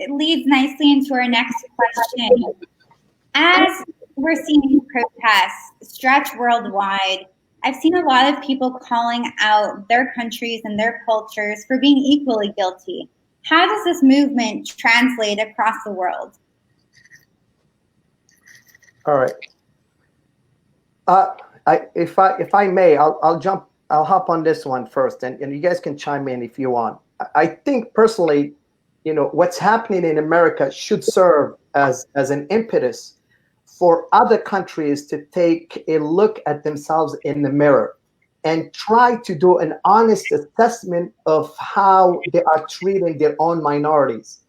it leads nicely into our next question. As we're seeing protests stretch worldwide, I've seen a lot of people calling out their countries and their cultures for being equally guilty. How does this movement translate across the world? All right. If I may, I'll hop on this one first, and you guys can chime in if you want. I think personally, what's happening in America should serve as an impetus for other countries to take a look at themselves in the mirror and try to do an honest assessment of how they are treating their own minorities.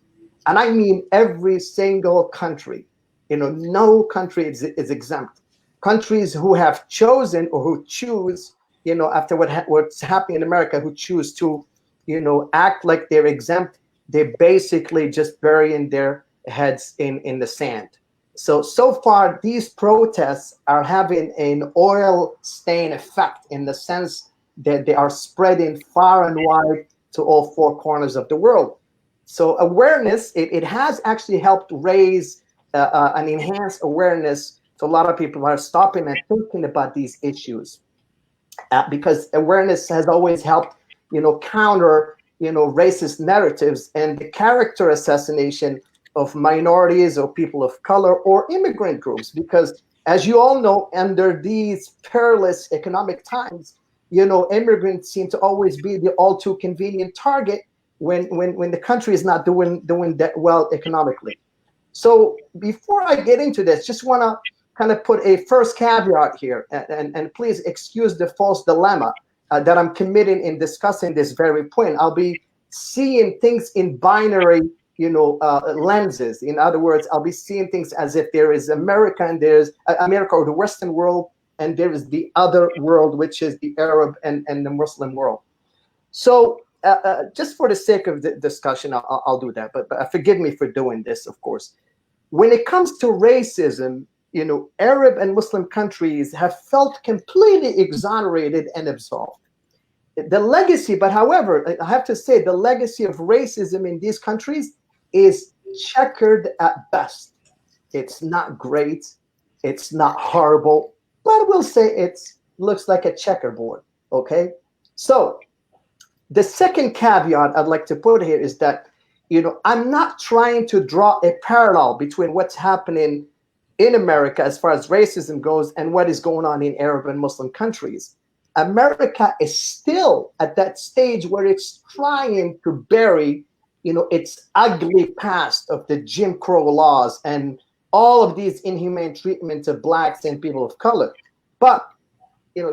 And I mean every single country. No country is exempt. Countries who have chosen or who choose, after what's happening in America, who choose to, act like they're exempt, they're basically just burying their heads in the sand. So far, these protests are having an oil stain effect in the sense that they are spreading far and wide to all four corners of the world. So awareness, it has actually helped raise and enhance awareness to a lot of people who are stopping and thinking about these issues. Because awareness has always helped, counter, racist narratives and the character assassination of minorities or people of color or immigrant groups. Because as you all know, under these perilous economic times, immigrants seem to always be the all too convenient target when the country is not doing that well economically. So before I get into this, just want to kind of put a first caveat here, and please excuse the false dilemma that I'm committing in discussing this very point. I'll be seeing things in binary, lenses. In other words, I'll be seeing things as if there is America and there's America or the Western world, and there is the other world, which is the Arab and the Muslim world. So just for the sake of the discussion, I'll do that. But forgive me for doing this, of course. When it comes to racism, Arab and Muslim countries have felt completely exonerated and absolved. The legacy, but however, I have to say, the legacy of racism in these countries is checkered at best. It's not great. It's not horrible, but we'll say it looks like a checkerboard. Okay. So the second caveat I'd like to put here is that, I'm not trying to draw a parallel between what's happening in America as far as racism goes and what is going on in Arab and Muslim countries. America is still at that stage where it's trying to bury, its ugly past of the Jim Crow laws and all of these inhumane treatments of blacks and people of color. But,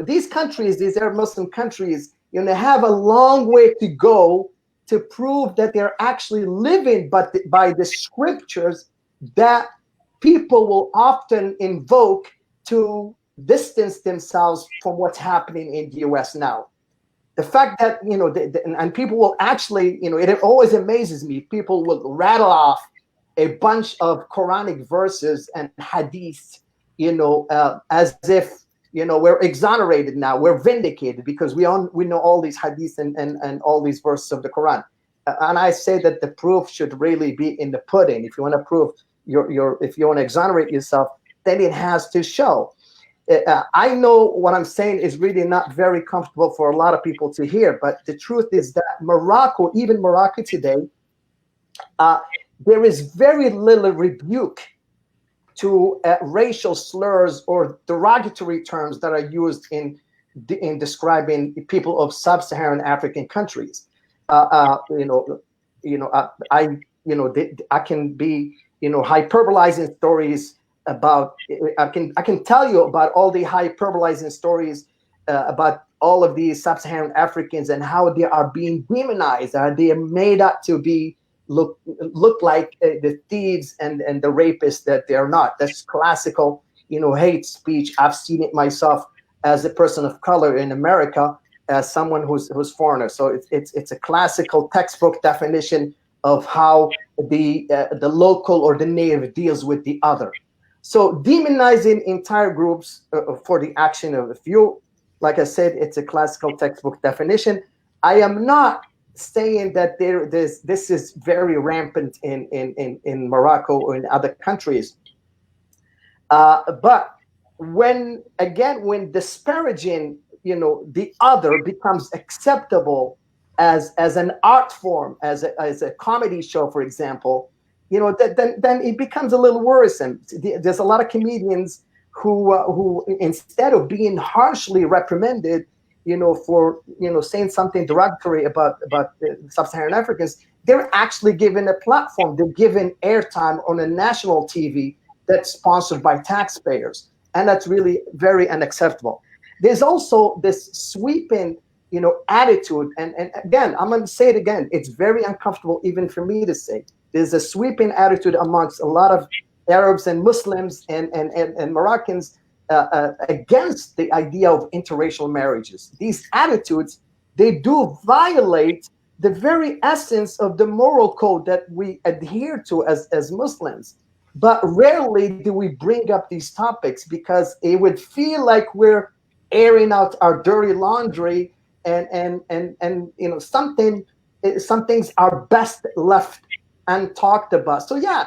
these countries, these Arab Muslim countries, have a long way to go to prove that they're actually living by the scriptures that people will often invoke to distance themselves from what's happening in the US now. The fact that, and people will actually, it always amazes me, people will rattle off a bunch of Quranic verses and hadiths, as if, we're exonerated now, we're vindicated because we know all these hadiths and all these verses of the Quran. And I say that the proof should really be in the pudding. If you want to prove if you want to exonerate yourself, then it has to show. I know what I'm saying is really not very comfortable for a lot of people to hear, but the truth is that Morocco, even Morocco today, there is very little rebuke to racial slurs or derogatory terms that are used in describing people of sub-Saharan African countries. I can be, hyperbolizing stories about. I can tell you about all the hyperbolizing stories about all of these sub-Saharan Africans and how they are being demonized. They are made up to be look like the thieves and the rapists that they are not. That's classical, hate speech. I've seen it myself as a person of color in America, as someone who's foreigner. So it's a classical textbook definition of how the local or the native deals with the other. So demonizing entire groups for the action of a few, like I said, it's a classical textbook definition. I am not saying that this is very rampant in Morocco or in other countries. But when disparaging, the other becomes acceptable as an art form, as a comedy show, for example, then it becomes a little worrisome. There's a lot of comedians who instead of being harshly reprimanded, for saying something derogatory about sub-Saharan Africans, they're actually given a platform. They're given airtime on a national TV that's sponsored by taxpayers, and that's really very unacceptable. There's also this sweeping, attitude, and again, I'm going to say it again. It's very uncomfortable even for me to say. There's a sweeping attitude amongst a lot of Arabs and Muslims and Moroccans against the idea of interracial marriages. These attitudes, they do violate the very essence of the moral code that we adhere to as Muslims. But rarely do we bring up these topics because it would feel like we're airing out our dirty laundry, and some things are best left untalked about. So yeah,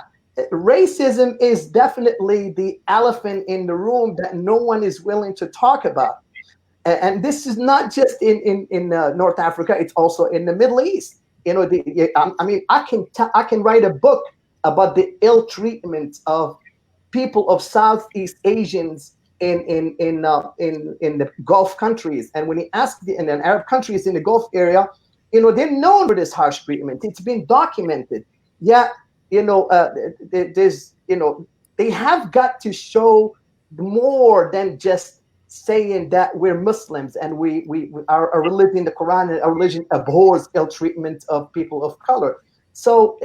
racism is definitely the elephant in the room that no one is willing to talk about. And this is not just in North Africa; it's also in the Middle East. I can write a book about the ill treatment of people of Southeast Asians in the Gulf countries, and when you ask in Arab countries in the Gulf area, they're known for this harsh treatment. It's been documented. Yeah, there's they have got to show more than just saying that we're Muslims and our religion, the Quran, and our religion abhors ill treatment of people of color. So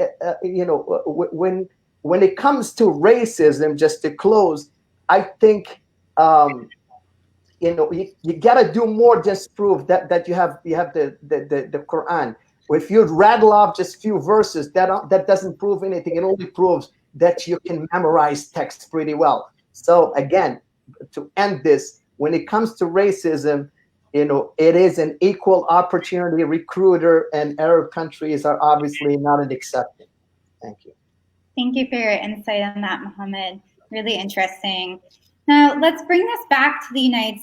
when it comes to racism, just to close, I think you got to do more. Just prove that you have the Quran. If you rattle off just few verses, that doesn't prove anything. It only proves that you can memorize text pretty well. So again, to end this, when it comes to racism, it is an equal opportunity recruiter, and Arab countries are obviously not an exception. Thank you. Thank you for your insight on that, Mohammed. Really interesting. Now, let's bring this back to the United